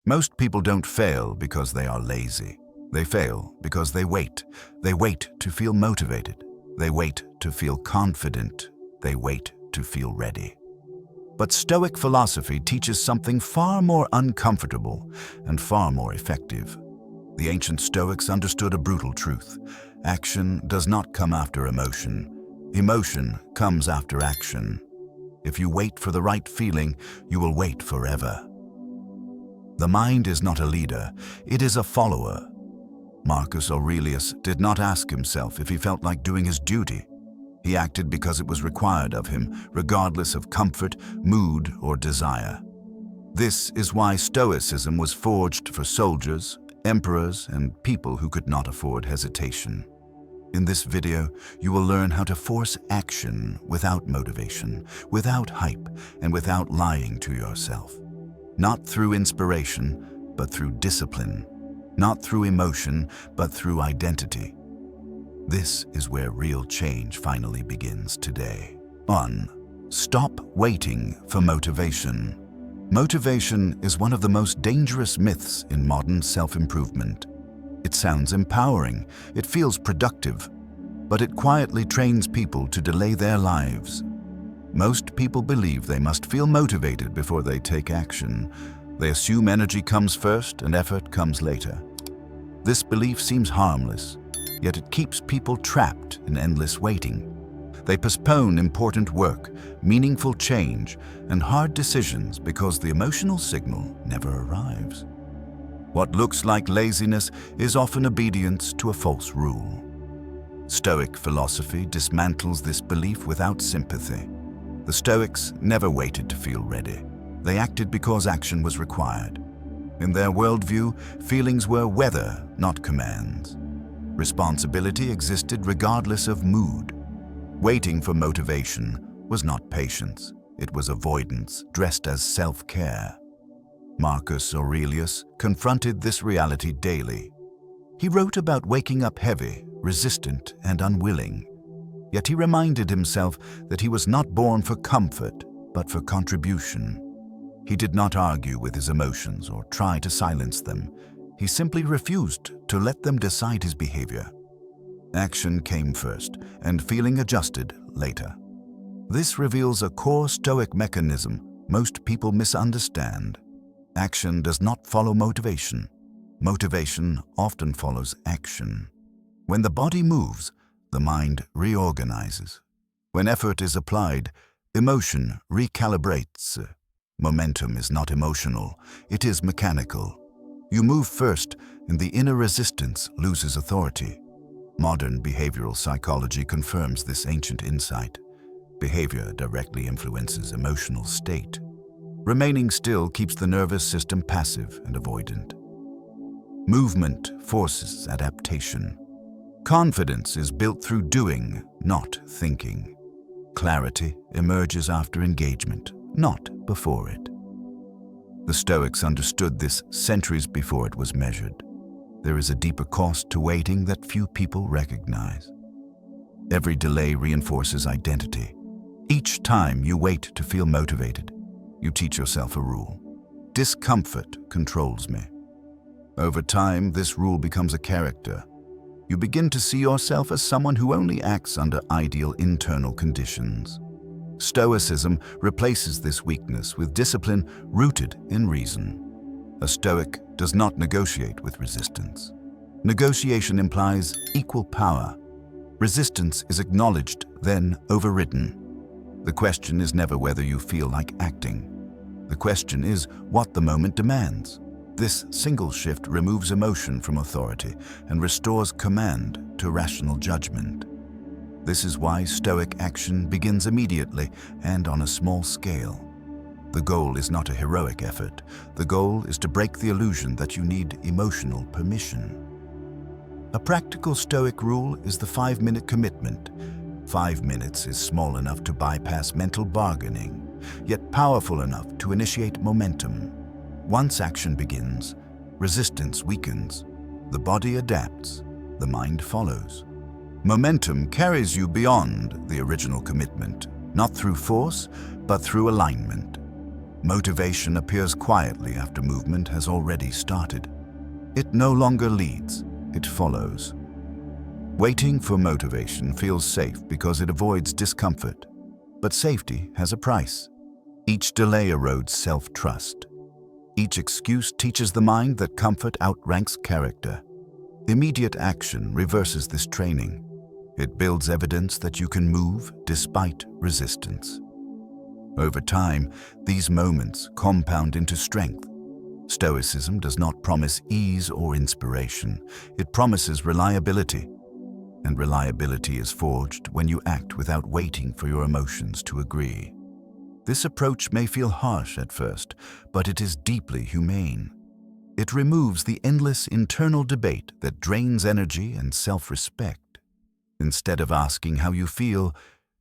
Most people don't fail because they are lazy. They fail because they wait. They wait to feel motivated. They wait to feel confident. They wait to feel ready. But Stoic philosophy teaches something far more uncomfortable and far more effective. The ancient Stoics understood a brutal truth. Action does not come after emotion. Emotion comes after action. If you wait for the right feeling, you will wait forever. The mind is not a leader, it is a follower. Marcus Aurelius did not ask himself if he felt like doing his duty. He acted because it was required of him, regardless of comfort, mood, or desire. This is why Stoicism was forged for soldiers, emperors, and people who could not afford hesitation. In this video, you will learn how to force action without motivation, without hype, and without lying to yourself. Not through inspiration, but through discipline. Not through emotion, but through identity. This is where real change finally begins today. 1. Stop waiting for motivation. Motivation is one of the most dangerous myths in modern self-improvement. It sounds empowering, it feels productive, but it quietly trains people to delay their lives. Most people believe they must feel motivated before they take action. They assume energy comes first and effort comes later. This belief seems harmless, yet it keeps people trapped in endless waiting. They postpone important work, meaningful change, and hard decisions because the emotional signal never arrives. What looks like laziness is often obedience to a false rule. Stoic philosophy dismantles this belief without sympathy. The Stoics never waited to feel ready. They acted because action was required. In their worldview, feelings were weather, not commands. Responsibility existed regardless of mood. Waiting for motivation was not patience. It was avoidance, dressed as self-care. Marcus Aurelius confronted this reality daily. He wrote about waking up heavy, resistant, and unwilling. Yet he reminded himself that he was not born for comfort, but for contribution. He did not argue with his emotions or try to silence them. He simply refused to let them decide his behavior. Action came first, and feeling adjusted later. This reveals a core Stoic mechanism most people misunderstand. Action does not follow motivation. Motivation often follows action. When the body moves, the mind reorganizes. When effort is applied, emotion recalibrates. Momentum is not emotional, it is mechanical. You move first, and the inner resistance loses authority. Modern behavioral psychology confirms this ancient insight. Behavior directly influences emotional state. Remaining still keeps the nervous system passive and avoidant. Movement forces adaptation. Confidence is built through doing, not thinking. Clarity emerges after engagement, not before it. The Stoics understood this centuries before it was measured. There is a deeper cost to waiting that few people recognize. Every delay reinforces identity. Each time you wait to feel motivated, you teach yourself a rule. Discomfort controls me. Over time, this rule becomes a character. You begin to see yourself as someone who only acts under ideal internal conditions. Stoicism replaces this weakness with discipline rooted in reason. A Stoic does not negotiate with resistance. Negotiation implies equal power. Resistance is acknowledged, then overridden. The question is never whether you feel like acting. The question is what the moment demands. This single shift removes emotion from authority and restores command to rational judgment. This is why Stoic action begins immediately and on a small scale. The goal is not a heroic effort. The goal is to break the illusion that you need emotional permission. A practical Stoic rule is the 5-minute commitment. 5 minutes is small enough to bypass mental bargaining, yet powerful enough to initiate momentum. Once action begins, resistance weakens, the body adapts, the mind follows. Momentum carries you beyond the original commitment, not through force, but through alignment. Motivation appears quietly after movement has already started. It no longer leads, it follows. Waiting for motivation feels safe because it avoids discomfort, but safety has a price. Each delay erodes self-trust. Each excuse teaches the mind that comfort outranks character. Immediate action reverses this training. It builds evidence that you can move despite resistance. Over time, these moments compound into strength. Stoicism does not promise ease or inspiration. It promises reliability. And reliability is forged when you act without waiting for your emotions to agree. This approach may feel harsh at first, but it is deeply humane. It removes the endless internal debate that drains energy and self-respect. Instead of asking how you feel,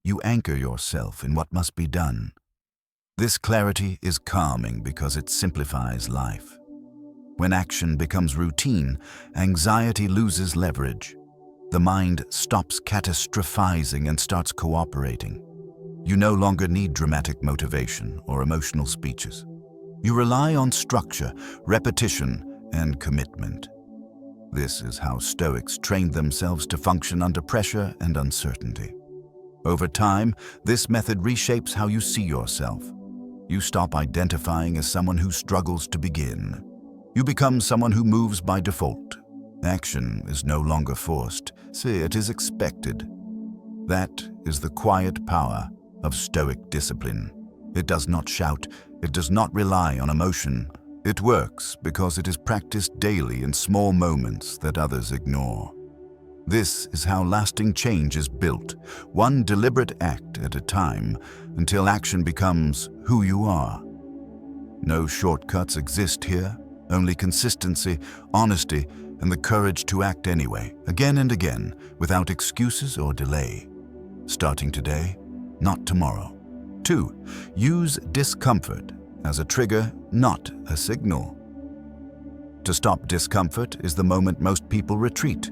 you anchor yourself in what must be done. This clarity is calming because it simplifies life. When action becomes routine, anxiety loses leverage. The mind stops catastrophizing and starts cooperating. You no longer need dramatic motivation or emotional speeches. You rely on structure, repetition, and commitment. This is how Stoics trained themselves to function under pressure and uncertainty. Over time, this method reshapes how you see yourself. You stop identifying as someone who struggles to begin. You become someone who moves by default. Action is no longer forced, it is expected. That is the quiet power of Stoic discipline. It does not shout, it does not rely on emotion. It works because it is practiced daily in small moments that others ignore. This is how lasting change is built, one deliberate act at a time, until action becomes who you are. No shortcuts exist here, only consistency, honesty, and the courage to act anyway, again and again, without excuses or delay. Starting today, not tomorrow. 2. Use discomfort as a trigger, not a signal. To stop discomfort is the moment most people retreat.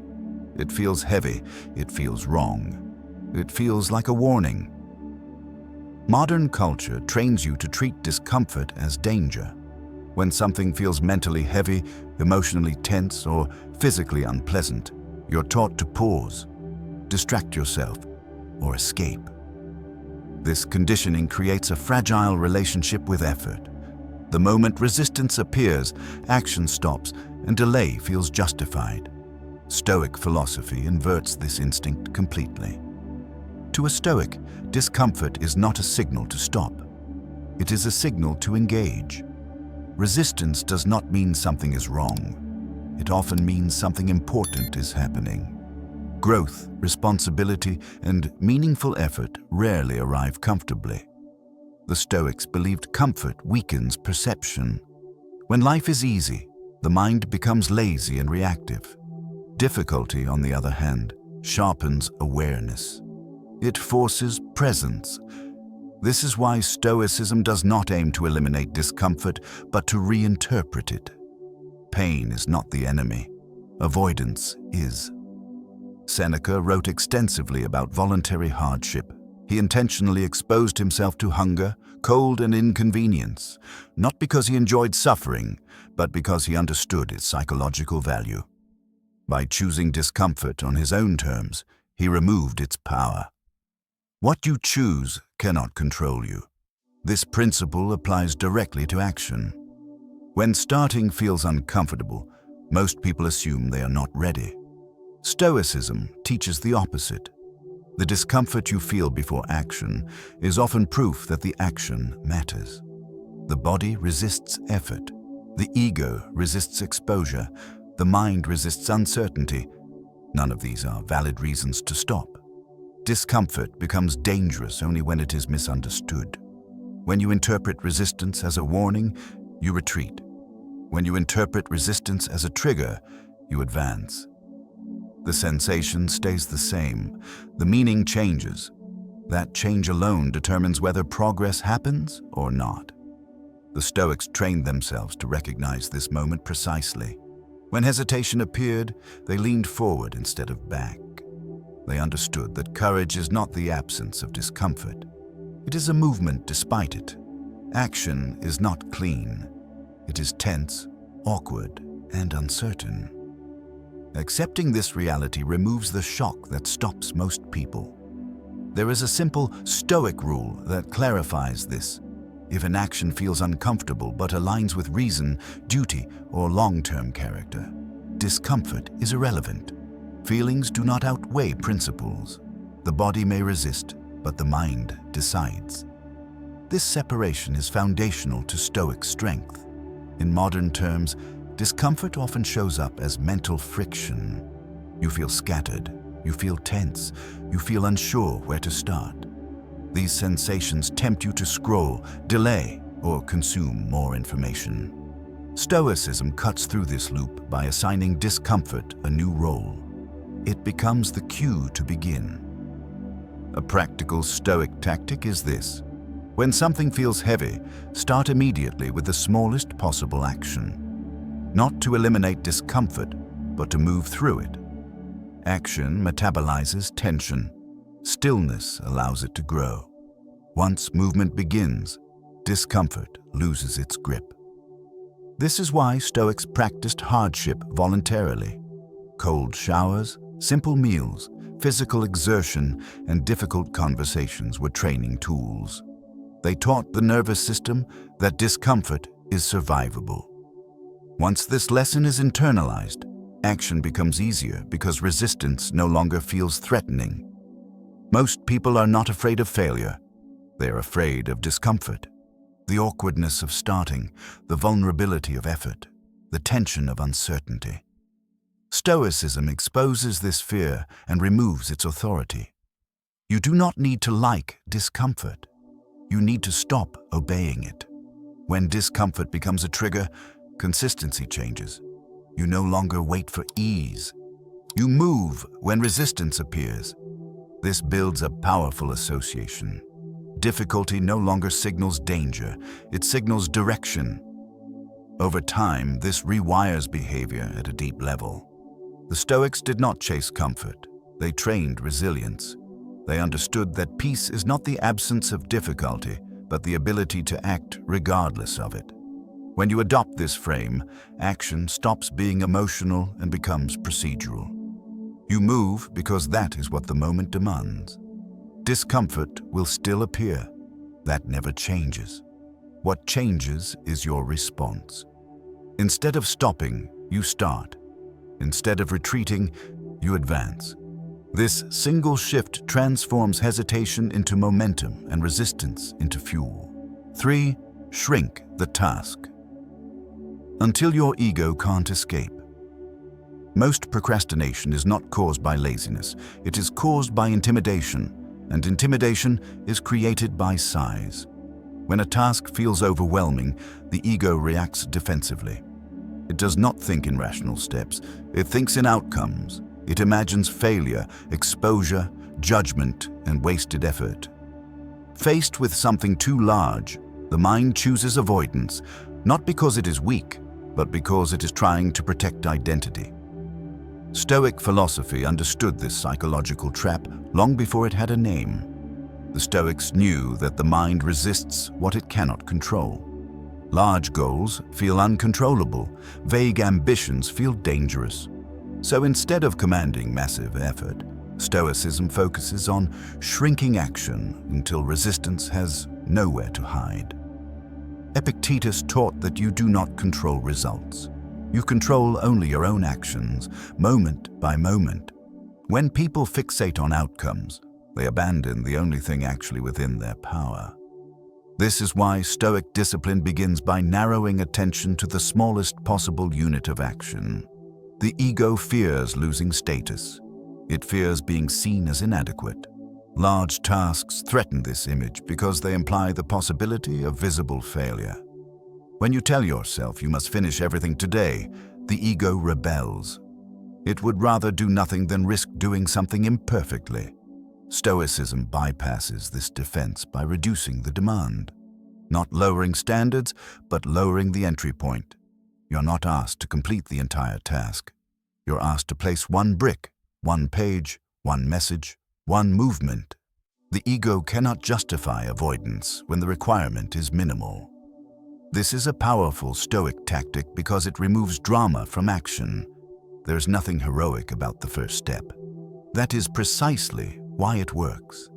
It feels heavy, it feels wrong. It feels like a warning. Modern culture trains you to treat discomfort as danger. When something feels mentally heavy, emotionally tense, or physically unpleasant, you're taught to pause, distract yourself, or escape. This conditioning creates a fragile relationship with effort. The moment resistance appears, action stops, and delay feels justified. Stoic philosophy inverts this instinct completely. To a Stoic, discomfort is not a signal to stop. It is a signal to engage. Resistance does not mean something is wrong. It often means something important is happening. Growth, responsibility, and meaningful effort rarely arrive comfortably. The Stoics believed comfort weakens perception. When life is easy, the mind becomes lazy and reactive. Difficulty, on the other hand, sharpens awareness. It forces presence. This is why Stoicism does not aim to eliminate discomfort, but to reinterpret it. Pain is not the enemy. Avoidance is. Seneca wrote extensively about voluntary hardship. He intentionally exposed himself to hunger, cold, and inconvenience, not because he enjoyed suffering, but because he understood its psychological value. By choosing discomfort on his own terms, he removed its power. What you choose cannot control you. This principle applies directly to action. When starting feels uncomfortable, most people assume they are not ready. Stoicism teaches the opposite. The discomfort you feel before action is often proof that the action matters. The body resists effort. The ego resists exposure. The mind resists uncertainty. None of these are valid reasons to stop. Discomfort becomes dangerous only when it is misunderstood. When you interpret resistance as a warning, you retreat. When you interpret resistance as a trigger, you advance. The sensation stays the same. The meaning changes. That change alone determines whether progress happens or not. The Stoics trained themselves to recognize this moment precisely. When hesitation appeared, they leaned forward instead of back. They understood that courage is not the absence of discomfort. It is a movement despite it. Action is not clean. It is tense, awkward, and uncertain. Accepting this reality removes the shock that stops most people. There is a simple Stoic rule that clarifies this. If an action feels uncomfortable but aligns with reason, duty, or long-term character, discomfort is irrelevant. Feelings do not outweigh principles. The body may resist, but the mind decides. This separation is foundational to Stoic strength. In modern terms, discomfort often shows up as mental friction. You feel scattered, you feel tense, you feel unsure where to start. These sensations tempt you to scroll, delay, or consume more information. Stoicism cuts through this loop by assigning discomfort a new role. It becomes the cue to begin. A practical Stoic tactic is this. When something feels heavy, start immediately with the smallest possible action. Not to eliminate discomfort, but to move through it. Action metabolizes tension. Stillness allows it to grow. Once movement begins, discomfort loses its grip. This is why Stoics practiced hardship voluntarily. Cold showers, simple meals, physical exertion, and difficult conversations were training tools. They taught the nervous system that discomfort is survivable. Once this lesson is internalized, action becomes easier because resistance no longer feels threatening. Most people are not afraid of failure. They are afraid of discomfort. The awkwardness of starting, the vulnerability of effort, the tension of uncertainty. Stoicism exposes this fear and removes its authority. You do not need to like discomfort. You need to stop obeying it. When discomfort becomes a trigger, consistency changes. You no longer wait for ease. You move when resistance appears. This builds a powerful association. Difficulty no longer signals danger, it signals direction. Over time, this rewires behavior at a deep level. The Stoics did not chase comfort. They trained resilience. They understood that peace is not the absence of difficulty, but the ability to act regardless of it. When you adopt this frame, action stops being emotional and becomes procedural. You move because that is what the moment demands. Discomfort will still appear. That never changes. What changes is your response. Instead of stopping, you start. Instead of retreating, you advance. This single shift transforms hesitation into momentum and resistance into fuel. 3. Shrink the task. Until your ego can't escape. Most procrastination is not caused by laziness. It is caused by intimidation, and intimidation is created by size. When a task feels overwhelming, the ego reacts defensively. It does not think in rational steps. It thinks in outcomes. It imagines failure, exposure, judgment, and wasted effort. Faced with something too large, the mind chooses avoidance, not because it is weak, but because it is trying to protect identity. Stoic philosophy understood this psychological trap long before it had a name. The Stoics knew that the mind resists what it cannot control. Large goals feel uncontrollable, vague ambitions feel dangerous. So instead of commanding massive effort, Stoicism focuses on shrinking action until resistance has nowhere to hide. Epictetus taught that you do not control results. You control only your own actions, moment by moment. When people fixate on outcomes, they abandon the only thing actually within their power. This is why Stoic discipline begins by narrowing attention to the smallest possible unit of action. The ego fears losing status. It fears being seen as inadequate. Large tasks threaten this image because they imply the possibility of visible failure. When you tell yourself you must finish everything today, the ego rebels. It would rather do nothing than risk doing something imperfectly. Stoicism bypasses this defense by reducing the demand. Not lowering standards, but lowering the entry point. You're not asked to complete the entire task. You're asked to place one brick, one page, one message, one movement. The ego cannot justify avoidance when the requirement is minimal. This is a powerful Stoic tactic because it removes drama from action. There's nothing heroic about the first step. That is precisely why it works.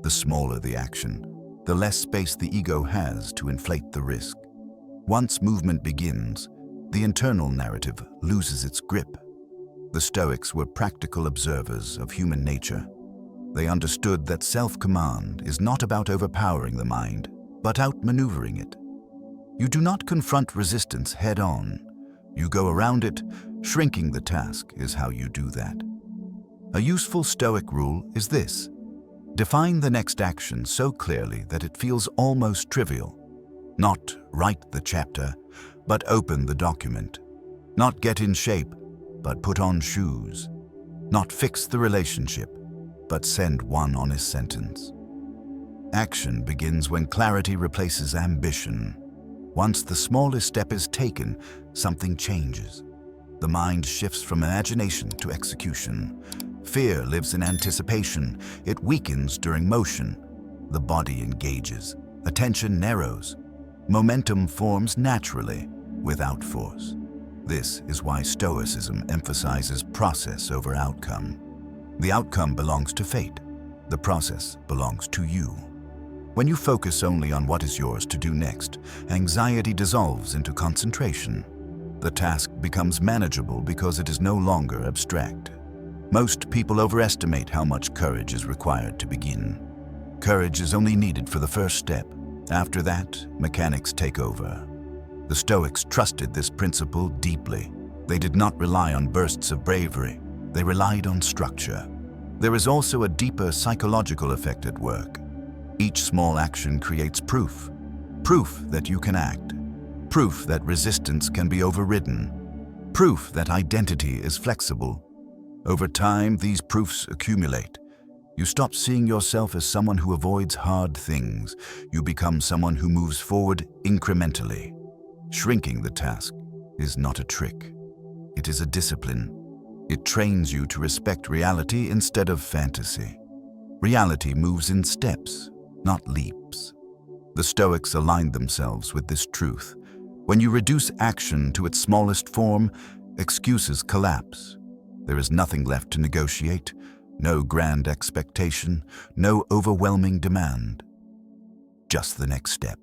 The smaller the action, the less space the ego has to inflate the risk. Once movement begins, the internal narrative loses its grip. The Stoics were practical observers of human nature. They understood that self-command is not about overpowering the mind, but outmaneuvering it. You do not confront resistance head-on. You go around it. Shrinking the task is how you do that. A useful Stoic rule is this: define the next action so clearly that it feels almost trivial. Not write the chapter, but open the document. Not get in shape, but put on shoes. Not fix the relationship, but send one honest sentence. Action begins when clarity replaces ambition. Once the smallest step is taken, something changes. The mind shifts from imagination to execution. Fear lives in anticipation. It weakens during motion. The body engages. Attention narrows. Momentum forms naturally, without force. This is why Stoicism emphasizes process over outcome. The outcome belongs to fate. The process belongs to you. When you focus only on what is yours to do next, anxiety dissolves into concentration. The task becomes manageable because it is no longer abstract. Most people overestimate how much courage is required to begin. Courage is only needed for the first step. After that, mechanics take over. The Stoics trusted this principle deeply. They did not rely on bursts of bravery. They relied on structure. There is also a deeper psychological effect at work. Each small action creates proof. Proof that you can act. Proof that resistance can be overridden. Proof that identity is flexible. Over time, these proofs accumulate. You stop seeing yourself as someone who avoids hard things. You become someone who moves forward incrementally. Shrinking the task is not a trick. It is a discipline. It trains you to respect reality instead of fantasy. Reality moves in steps, not leaps. The Stoics aligned themselves with this truth. When you reduce action to its smallest form, excuses collapse. There is nothing left to negotiate, no grand expectation, no overwhelming demand. Just the next step.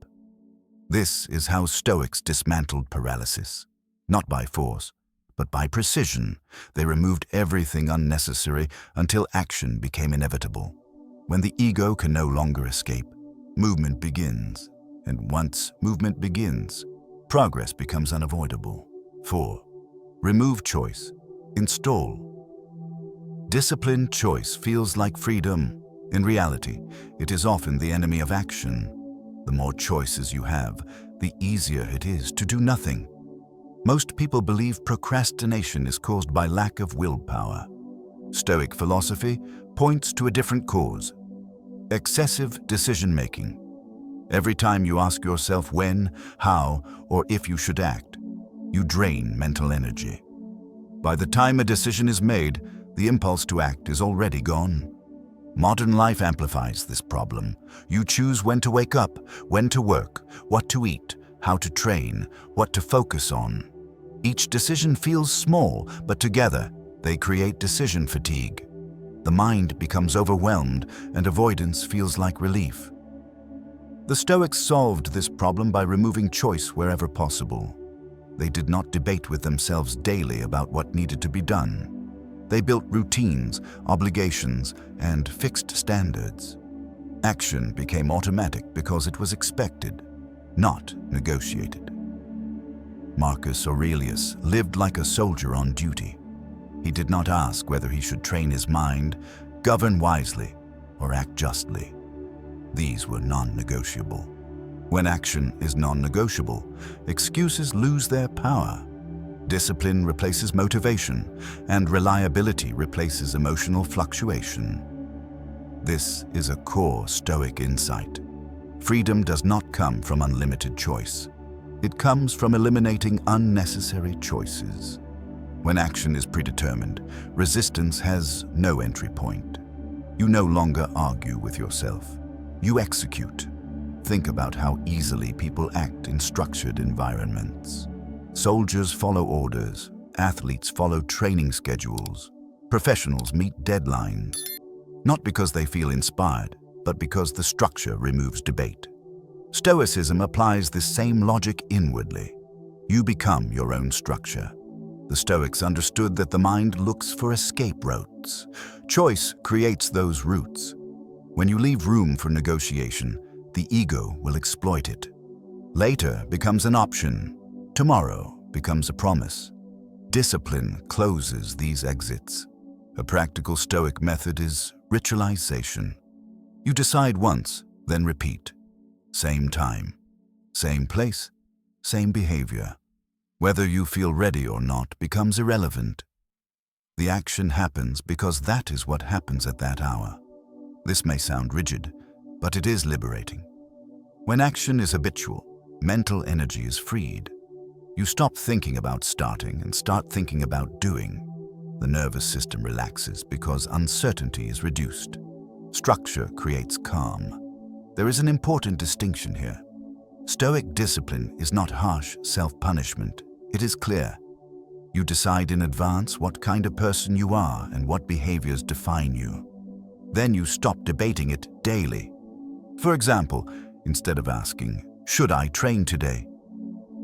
This is how Stoics dismantled paralysis. Not by force, but by precision. They removed everything unnecessary until action became inevitable. When the ego can no longer escape, movement begins. And once movement begins, progress becomes unavoidable. 4. Remove choice. Install. Disciplined choice feels like freedom. In reality, it is often the enemy of action. The more choices you have, the easier it is to do nothing. Most people believe procrastination is caused by lack of willpower. Stoic philosophy points to a different cause: excessive decision-making. Every time you ask yourself when, how, or if you should act, you drain mental energy. By the time a decision is made, the impulse to act is already gone. Modern life amplifies this problem. You choose when to wake up, when to work, what to eat, how to train, what to focus on. Each decision feels small, but together they create decision fatigue. The mind becomes overwhelmed and avoidance feels like relief. The Stoics solved this problem by removing choice wherever possible. They did not debate with themselves daily about what needed to be done. They built routines, obligations, and fixed standards. Action became automatic because it was expected, not negotiated. Marcus Aurelius lived like a soldier on duty. He did not ask whether he should train his mind, govern wisely, or act justly. These were non-negotiable. When action is non-negotiable, excuses lose their power. Discipline replaces motivation, and reliability replaces emotional fluctuation. This is a core Stoic insight. Freedom does not come from unlimited choice. It comes from eliminating unnecessary choices. When action is predetermined, resistance has no entry point. You no longer argue with yourself. You execute. Think about how easily people act in structured environments. Soldiers follow orders. Athletes follow training schedules. Professionals meet deadlines. Not because they feel inspired, but because the structure removes debate. Stoicism applies this same logic inwardly. You become your own structure. The Stoics understood that the mind looks for escape routes. Choice creates those routes. When you leave room for negotiation, the ego will exploit it. Later becomes an option. Tomorrow becomes a promise. Discipline closes these exits. A practical Stoic method is ritualization. You decide once, then repeat. Same time, same place, same behavior. Whether you feel ready or not becomes irrelevant. The action happens because that is what happens at that hour. This may sound rigid, but it is liberating. When action is habitual, mental energy is freed. You stop thinking about starting and start thinking about doing. The nervous system relaxes because uncertainty is reduced. Structure creates calm. There is an important distinction here. Stoic discipline is not harsh self-punishment. It is clear. You decide in advance what kind of person you are and what behaviors define you. Then you stop debating it daily. For example, instead of asking, "Should I train today?"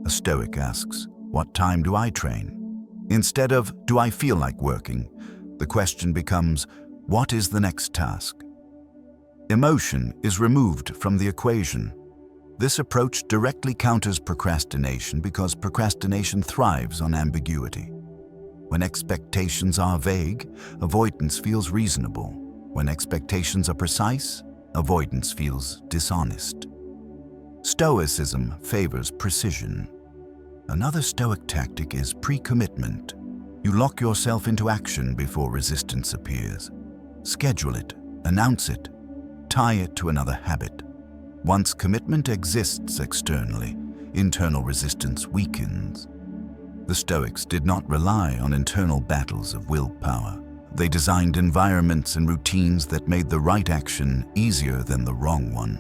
a Stoic asks, "What time do I train?" Instead of, "Do I feel like working?" the question becomes, "What is the next task?" Emotion is removed from the equation. This approach directly counters procrastination because procrastination thrives on ambiguity. When expectations are vague, avoidance feels reasonable. When expectations are precise, avoidance feels dishonest. Stoicism favors precision. Another Stoic tactic is pre-commitment. You lock yourself into action before resistance appears. Schedule it, announce it, tie it to another habit. Once commitment exists externally, internal resistance weakens. The Stoics did not rely on internal battles of willpower. They designed environments and routines that made the right action easier than the wrong one.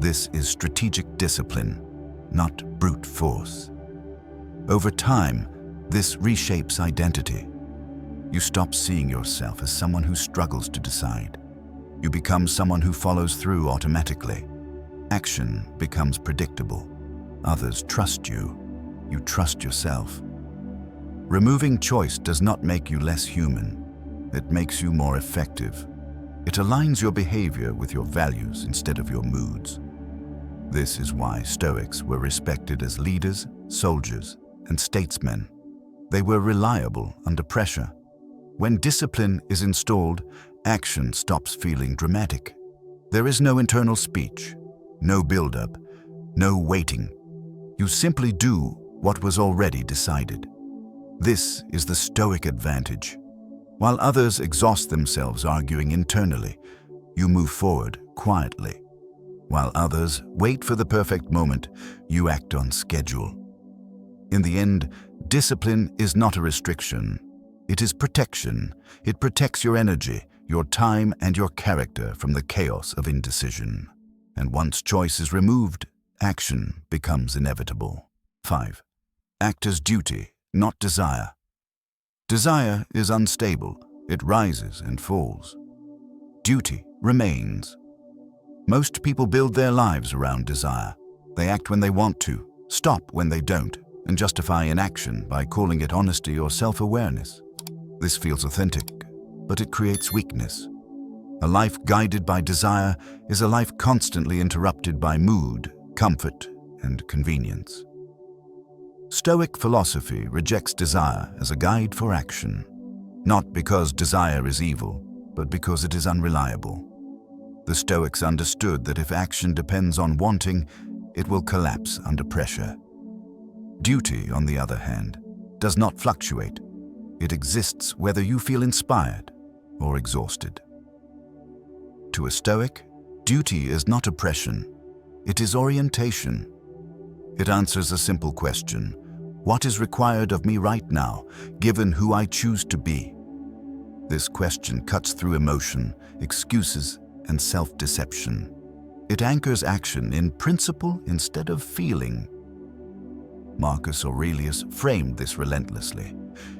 This is strategic discipline, not brute force. Over time, this reshapes identity. You stop seeing yourself as someone who struggles to decide. You become someone who follows through automatically. Action becomes predictable. Others trust you. You trust yourself. Removing choice does not make you less human. It makes you more effective. It aligns your behavior with your values instead of your moods. This is why Stoics were respected as leaders, soldiers, and statesmen. They were reliable under pressure. When discipline is installed, action stops feeling dramatic. There is no internal speech, no build-up, no waiting. You simply do what was already decided. This is the Stoic advantage. While others exhaust themselves arguing internally, you move forward quietly. While others wait for the perfect moment, you act on schedule. In the end, discipline is not a restriction. It is protection. It protects your energy, your time, and your character from the chaos of indecision. And once choice is removed, action becomes inevitable. 5. Act as duty, not desire. Desire is unstable. It rises and falls. Duty remains. Most people build their lives around desire. They act when they want to, stop when they don't, and justify inaction by calling it honesty or self-awareness. This feels authentic, but it creates weakness. A life guided by desire is a life constantly interrupted by mood, comfort, and convenience. Stoic philosophy rejects desire as a guide for action, not because desire is evil, but because it is unreliable. The Stoics understood that if action depends on wanting, it will collapse under pressure. Duty, on the other hand, does not fluctuate. It exists whether you feel inspired or exhausted. To a Stoic, duty is not oppression. It is orientation. It answers a simple question: what is required of me right now, given who I choose to be? This question cuts through emotion, excuses, and self-deception. It anchors action in principle instead of feeling. Marcus Aurelius framed this relentlessly.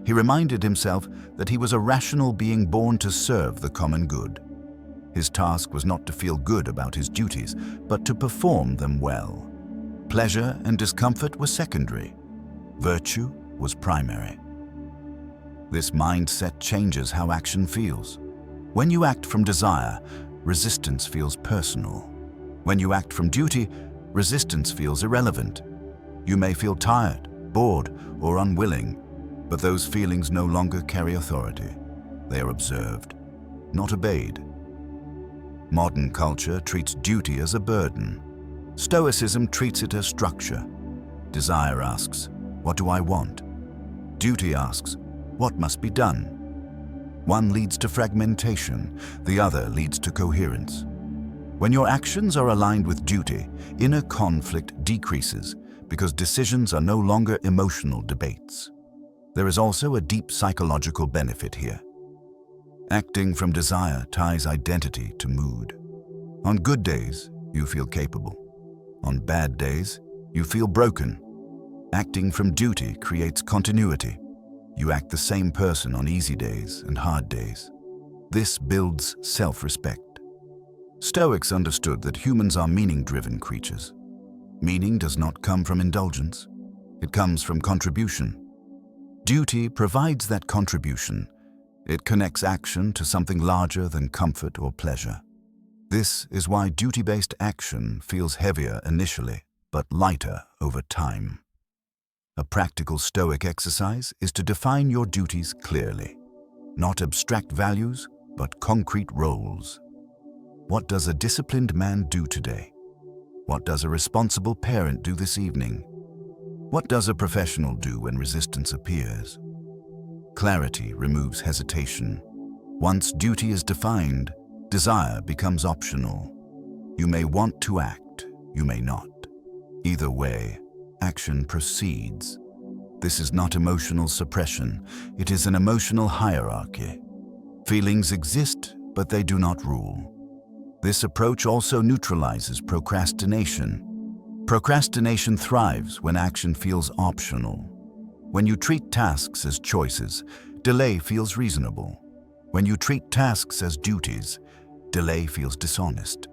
He reminded himself that he was a rational being born to serve the common good. His task was not to feel good about his duties, but to perform them well. Pleasure and discomfort were secondary. Virtue was primary. This mindset changes how action feels. When you act from desire, resistance feels personal. When you act from duty, resistance feels irrelevant. You may feel tired, bored, or unwilling, but those feelings no longer carry authority. They are observed, not obeyed. Modern culture treats duty as a burden. Stoicism treats it as structure. Desire asks, "What do I want?" Duty asks, "What must be done?" One leads to fragmentation, the other leads to coherence. When your actions are aligned with duty, inner conflict decreases because decisions are no longer emotional debates. There is also a deep psychological benefit here. Acting from desire ties identity to mood. On good days, you feel capable. On bad days, you feel broken. Acting from duty creates continuity. You act the same person on easy days and hard days. This builds self-respect. Stoics understood that humans are meaning-driven creatures. Meaning does not come from indulgence. It comes from contribution. Duty provides that contribution. It connects action to something larger than comfort or pleasure. This is why duty-based action feels heavier initially, but lighter over time. A practical Stoic exercise is to define your duties clearly. Not abstract values, but concrete roles. What does a disciplined man do today? What does a responsible parent do this evening? What does a professional do when resistance appears? Clarity removes hesitation. Once duty is defined, desire becomes optional. You may want to act, you may not. Either way, action proceeds. This is not emotional suppression, it is an emotional hierarchy. Feelings exist, but they do not rule. This approach also neutralizes procrastination. Procrastination thrives when action feels optional. When you treat tasks as choices, delay feels reasonable. When you treat tasks as duties, delay feels dishonest.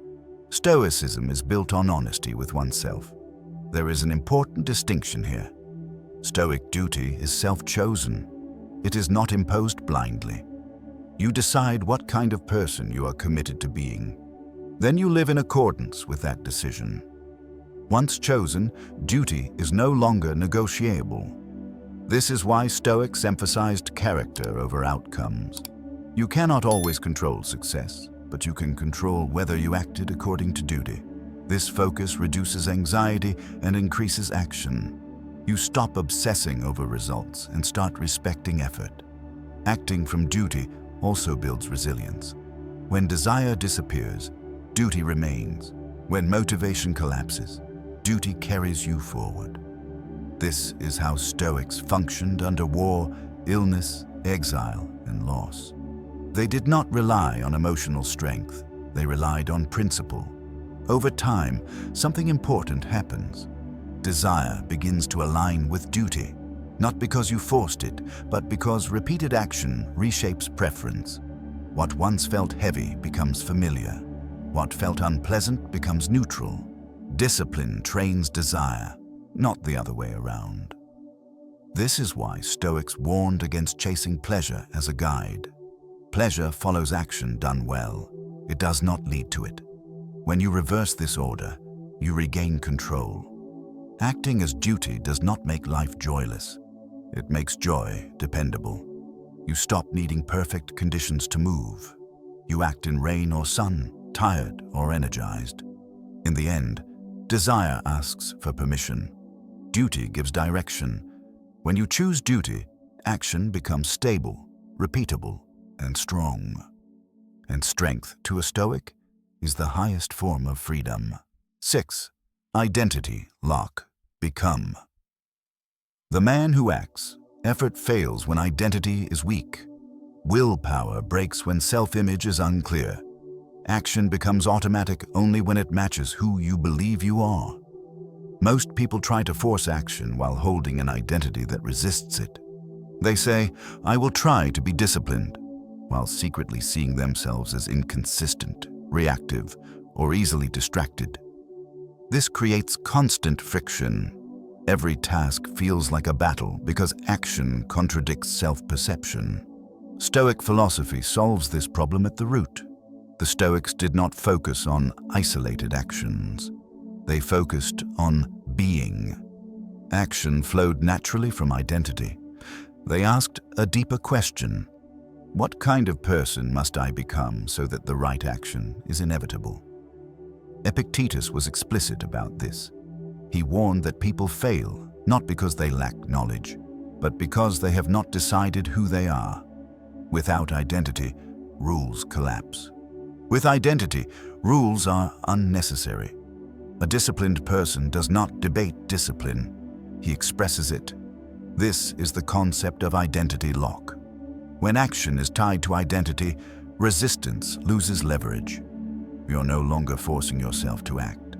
Stoicism is built on honesty with oneself. There is an important distinction here. Stoic duty is self-chosen. It is not imposed blindly. You decide what kind of person you are committed to being. Then you live in accordance with that decision. Once chosen, duty is no longer negotiable. This is why Stoics emphasized character over outcomes. You cannot always control success, but you can control whether you acted according to duty. This focus reduces anxiety and increases action. You stop obsessing over results and start respecting effort. Acting from duty also builds resilience. When desire disappears, duty remains. When motivation collapses, duty carries you forward. This is how Stoics functioned under war, illness, exile, and loss. They did not rely on emotional strength. They relied on principle. Over time, something important happens. Desire begins to align with duty, not because you forced it, but because repeated action reshapes preference. What once felt heavy becomes familiar. What felt unpleasant becomes neutral. Discipline trains desire, not the other way around. This is why Stoics warned against chasing pleasure as a guide. Pleasure follows action done well. It does not lead to it. When you reverse this order, you regain control. Acting as duty does not make life joyless. It makes joy dependable. You stop needing perfect conditions to move. You act in rain or sun, tired or energized. In the end, desire asks for permission. Duty gives direction. When you choose duty, action becomes stable, repeatable, and strong. And strength, to a Stoic, is the highest form of freedom. 6. Identity lock. Become. The man who acts, effort fails when identity is weak. Willpower breaks when self-image is unclear. Action becomes automatic only when it matches who you believe you are. Most people try to force action while holding an identity that resists it. They say, "I will try to be disciplined," while secretly seeing themselves as inconsistent, reactive, or easily distracted. This creates constant friction. Every task feels like a battle because action contradicts self-perception. Stoic philosophy solves this problem at the root. The Stoics did not focus on isolated actions. They focused on being. Action flowed naturally from identity. They asked a deeper question: what kind of person must I become so that the right action is inevitable? Epictetus was explicit about this. He warned that people fail not because they lack knowledge, but because they have not decided who they are. Without identity, rules collapse. With identity, rules are unnecessary. A disciplined person does not debate discipline. He expresses it. This is the concept of identity lock. When action is tied to identity, resistance loses leverage. You're no longer forcing yourself to act.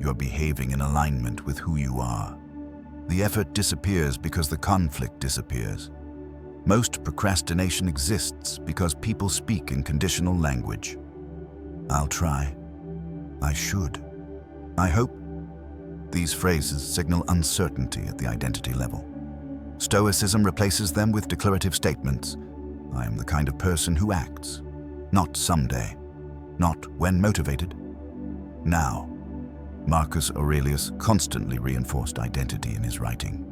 You're behaving in alignment with who you are. The effort disappears because the conflict disappears. Most procrastination exists because people speak in conditional language. I'll try. I should. I hope. These phrases signal uncertainty at the identity level. Stoicism replaces them with declarative statements. I am the kind of person who acts. Not someday. Not when motivated. Now. Marcus Aurelius constantly reinforced identity in his writing.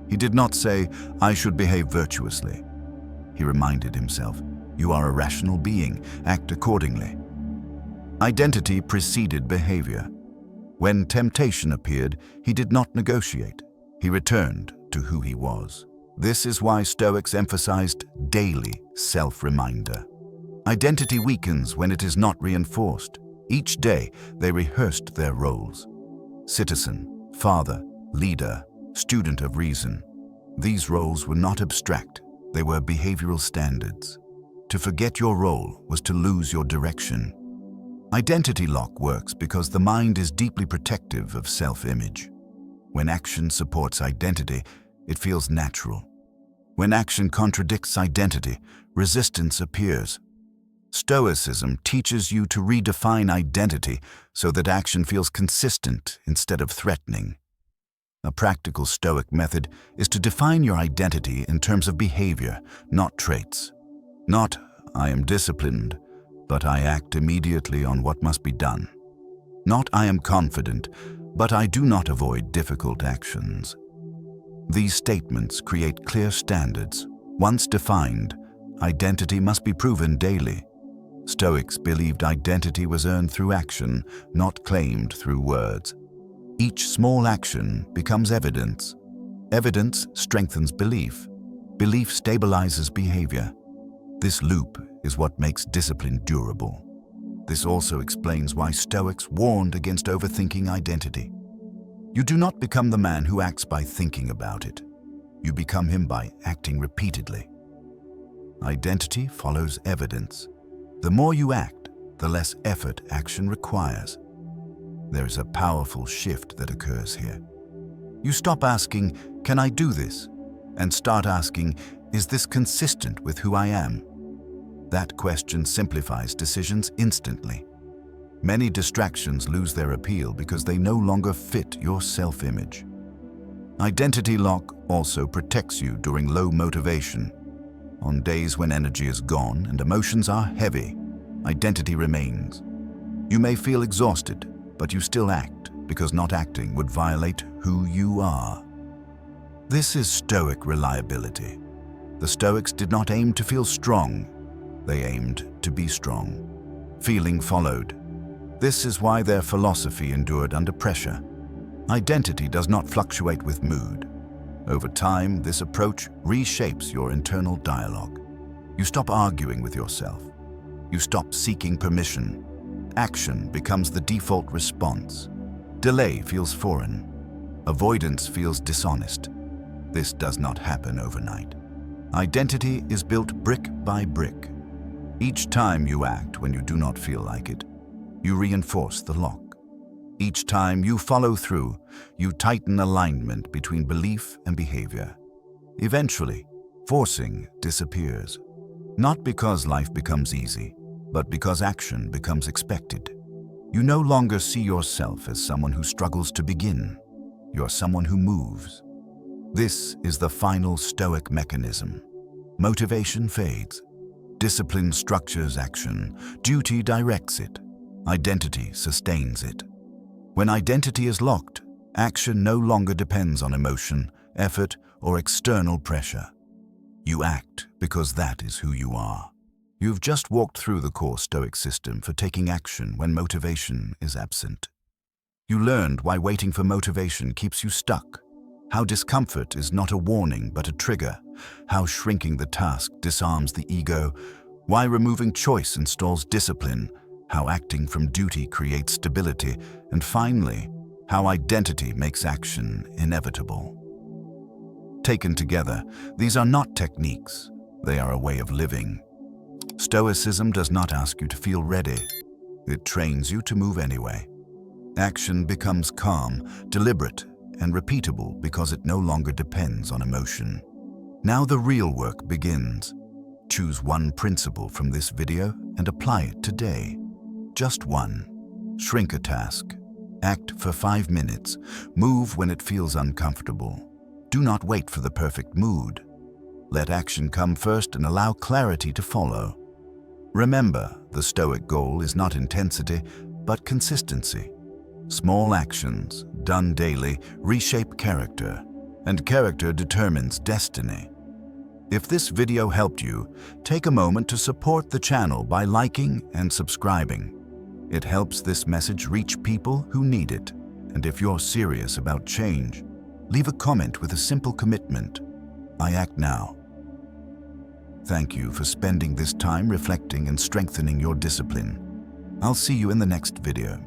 He did not say, "I should behave virtuously." He reminded himself, "You are a rational being, act accordingly." Identity preceded behavior. When temptation appeared, he did not negotiate. He returned to who he was. This is why Stoics emphasized daily self-reminder. Identity weakens when it is not reinforced. Each day, they rehearsed their roles. Citizen, father, leader, student of reason. These roles were not abstract. They were behavioral standards. To forget your role was to lose your direction. Identity lock works because the mind is deeply protective of self-image. When action supports identity, it feels natural. When action contradicts identity, resistance appears. Stoicism teaches you to redefine identity so that action feels consistent instead of threatening. A practical Stoic method is to define your identity in terms of behavior, not traits. Not, "I am disciplined, but I act immediately on what must be done." Not, "I am confident, but I do not avoid difficult actions." These statements create clear standards. Once defined, identity must be proven daily. Stoics believed identity was earned through action, not claimed through words. Each small action becomes evidence. Evidence strengthens belief. Belief stabilizes behavior. This loop is what makes discipline durable. This also explains why Stoics warned against overthinking identity. You do not become the man who acts by thinking about it. You become him by acting repeatedly. Identity follows evidence. The more you act, the less effort action requires. There is a powerful shift that occurs here. You stop asking, "Can I do this?" and start asking, "Is this consistent with who I am?" That question simplifies decisions instantly. Many distractions lose their appeal because they no longer fit your self-image. Identity lock also protects you during low motivation. On days when energy is gone and emotions are heavy, identity remains. You may feel exhausted, but you still act because not acting would violate who you are. This is Stoic reliability. The Stoics did not aim to feel strong. They aimed to be strong. Feeling followed. This is why their philosophy endured under pressure. Identity does not fluctuate with mood. Over time, this approach reshapes your internal dialogue. You stop arguing with yourself. You stop seeking permission. Action becomes the default response. Delay feels foreign. Avoidance feels dishonest. This does not happen overnight. Identity is built brick by brick. Each time you act when you do not feel like it, you reinforce the lock. Each time you follow through, you tighten alignment between belief and behavior. Eventually, forcing disappears. Not because life becomes easy, but because action becomes expected. You no longer see yourself as someone who struggles to begin. You're someone who moves. This is the final Stoic mechanism. Motivation fades. Discipline structures action. Duty directs it. Identity sustains it. When identity is locked, action no longer depends on emotion, effort, or external pressure. You act because that is who you are. You've just walked through the core Stoic system for taking action when motivation is absent. You learned why waiting for motivation keeps you stuck, how discomfort is not a warning but a trigger, how shrinking the task disarms the ego, why removing choice installs discipline, how acting from duty creates stability, and finally, how identity makes action inevitable. Taken together, these are not techniques, they are a way of living. Stoicism does not ask you to feel ready. It trains you to move anyway. Action becomes calm, deliberate, and repeatable because it no longer depends on emotion. Now the real work begins. Choose one principle from this video and apply it today. Just one. Shrink a task. Act for 5 minutes. Move when it feels uncomfortable. Do not wait for the perfect mood. Let action come first and allow clarity to follow. Remember, the Stoic goal is not intensity, but consistency. Small actions, done daily, reshape character, and character determines destiny. If this video helped you, take a moment to support the channel by liking and subscribing. It helps this message reach people who need it. And if you're serious about change, leave a comment with a simple commitment. I act now. Thank you for spending this time reflecting and strengthening your discipline. I'll see you in the next video.